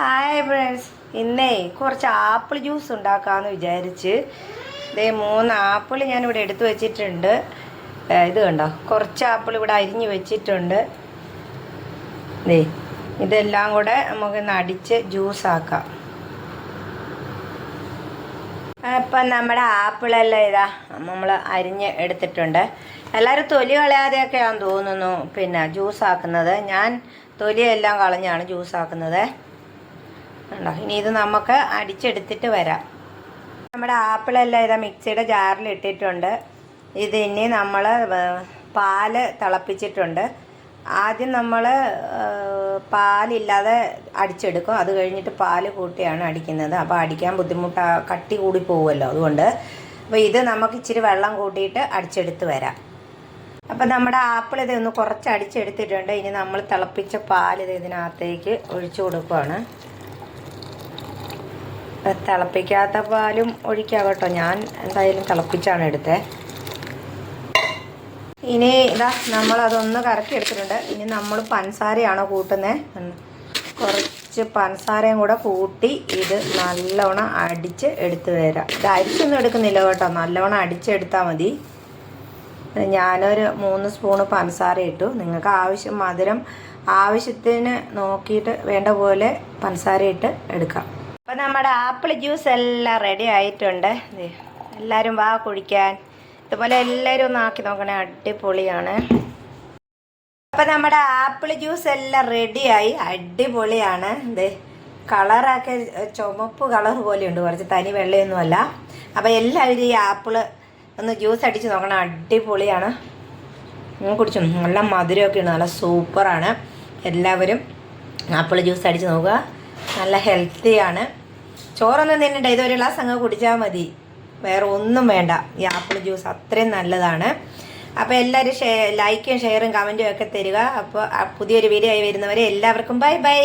Hi friends, ഇന്നേ കുറച്ച് apple juice ഉണ്ടാക്കാമെന്ന് വിചാരിച്ച് ദേ 3 ആപ്പിൾ ഞാനിവിടെ എടുത്തു വെച്ചിട്ടുണ്ട്. ഇത് കണ്ടോ, കുറച്ച് ആപ്പിൾ ഇവിടെ അരിഞ്ഞ് വെച്ചിട്ടുണ്ട്. ദേ ഇതെല്ലാം കൂടെ നമുക്കിന്ന് അടിച്ച് ജ്യൂസാക്കാം. അപ്പം നമ്മുടെ ആപ്പിളെല്ലാം ഇതാ നമ്മൾ അരിഞ്ഞ് എടുത്തിട്ടുണ്ട്. എല്ലാവരും തൊലി കളയാതെയൊക്കെയാണെന്ന് തോന്നുന്നു പിന്നെ ജ്യൂസാക്കുന്നത്. ഞാൻ തൊലിയെല്ലാം കളഞ്ഞാണ് ജ്യൂസാക്കുന്നത്. ഉണ്ടോ, ഇനി ഇത് നമുക്ക് അടിച്ചെടുത്തിട്ട് വരാം. നമ്മുടെ ആപ്പിളെല്ലാം ഇതാ മിക്സിയുടെ ജാറിൽ ഇട്ടിട്ടുണ്ട്. ഇതിനി നമ്മൾ പാല് തിളപ്പിച്ചിട്ടുണ്ട്. ആദ്യം നമ്മൾ പാലില്ലാതെ അടിച്ചെടുക്കും. അത് കഴിഞ്ഞിട്ട് പാല് കൂട്ടിയാണ് അടിക്കുന്നത്. അപ്പോൾ അടിക്കാൻ കട്ടി കൂടി പോകുമല്ലോ, അതുകൊണ്ട്. അപ്പോൾ ഇത് നമുക്ക് ഇച്ചിരി വെള്ളം കൂട്ടിയിട്ട് അടിച്ചെടുത്ത് വരാം. അപ്പം നമ്മുടെ ആപ്പിൾ ഇതൊന്ന് കുറച്ച് അടിച്ചെടുത്തിട്ടുണ്ട്. ഇനി നമ്മൾ തിളപ്പിച്ച പാൽ ഇതിനകത്തേക്ക് ഒഴിച്ചു കൊടുക്കുകയാണ്. തിളപ്പിക്കാത്ത പാലും ഒഴിക്കാം കേട്ടോ, ഞാൻ എന്തായാലും തിളപ്പിച്ചാണ് എടുത്തത്. ഇനി ഇതാ നമ്മളതൊന്ന് കറക്കി എടുത്തിട്ടുണ്ട്. ഇനി നമ്മൾ പഞ്ചസാരയാണോ കൂട്ടുന്നത്. കുറച്ച് പഞ്ചസാരയും കൂടെ കൂട്ടി ഇത് നല്ലോണം അടിച്ച് എടുത്ത് വരാം. ഇത് അരിച്ചൊന്നും എടുക്കുന്നില്ല കേട്ടോ, നല്ലോണം അടിച്ചെടുത്താൽ മതി. ഞാനൊരു 3 സ്പൂണ് പഞ്ചസാര ഇട്ടു. നിങ്ങൾക്ക് മധുരം ആവശ്യത്തിന് നോക്കിയിട്ട് വേണ്ട പോലെ പഞ്ചസാര ഇട്ട് എടുക്കാം. അപ്പോൾ നമ്മുടെ ആപ്പിൾ ജ്യൂസ് എല്ലാം റെഡി ആയിട്ടുണ്ട്. എല്ലാവരും വാ കുടിക്കാൻ. ഇതുപോലെ എല്ലാവരും ഒന്ന് ആക്കി നോക്കണേ, അടിപൊളിയാണ്. അപ്പോൾ നമ്മുടെ ആപ്പിൾ ജ്യൂസ് എല്ലാം റെഡിയായി, അടിപൊളിയാണ്. ഇത് കളറൊക്കെ ചുമപ്പ് കളർ പോലെയുണ്ട്, കുറച്ച് തനി വെള്ളയൊന്നുമല്ല. അപ്പോൾ എല്ലാവരും ഈ ആപ്പിള് ഒന്ന് ജ്യൂസ് അടിച്ച് നോക്കണം, അടിപൊളിയാണ്. കുടിച്ചു, നല്ല മധുരമൊക്കെ ഉണ്ട്, നല്ല സൂപ്പറാണ്. എല്ലാവരും ആപ്പിൾ ജ്യൂസ് അടിച്ച് നോക്കുക, നല്ല ഹെൽത്തിയാണ്. ചോറൊന്നും തിന്നണ്ട, ഇതൊരു ഗ്ലാസ് അങ്ങ് കുടിച്ചാൽ മതി, വേറെ ഒന്നും വേണ്ട. ഈ ആപ്പിൾ ജ്യൂസ് അത്രയും നല്ലതാണ്. അപ്പോൾ എല്ലാവരും ലൈക്കും ഷെയറും കമൻറ്റും ഒക്കെ തരിക. അപ്പോൾ പുതിയൊരു വീഡിയോ ആയി വരുന്നവരെ എല്ലാവർക്കും ബൈ ബൈ.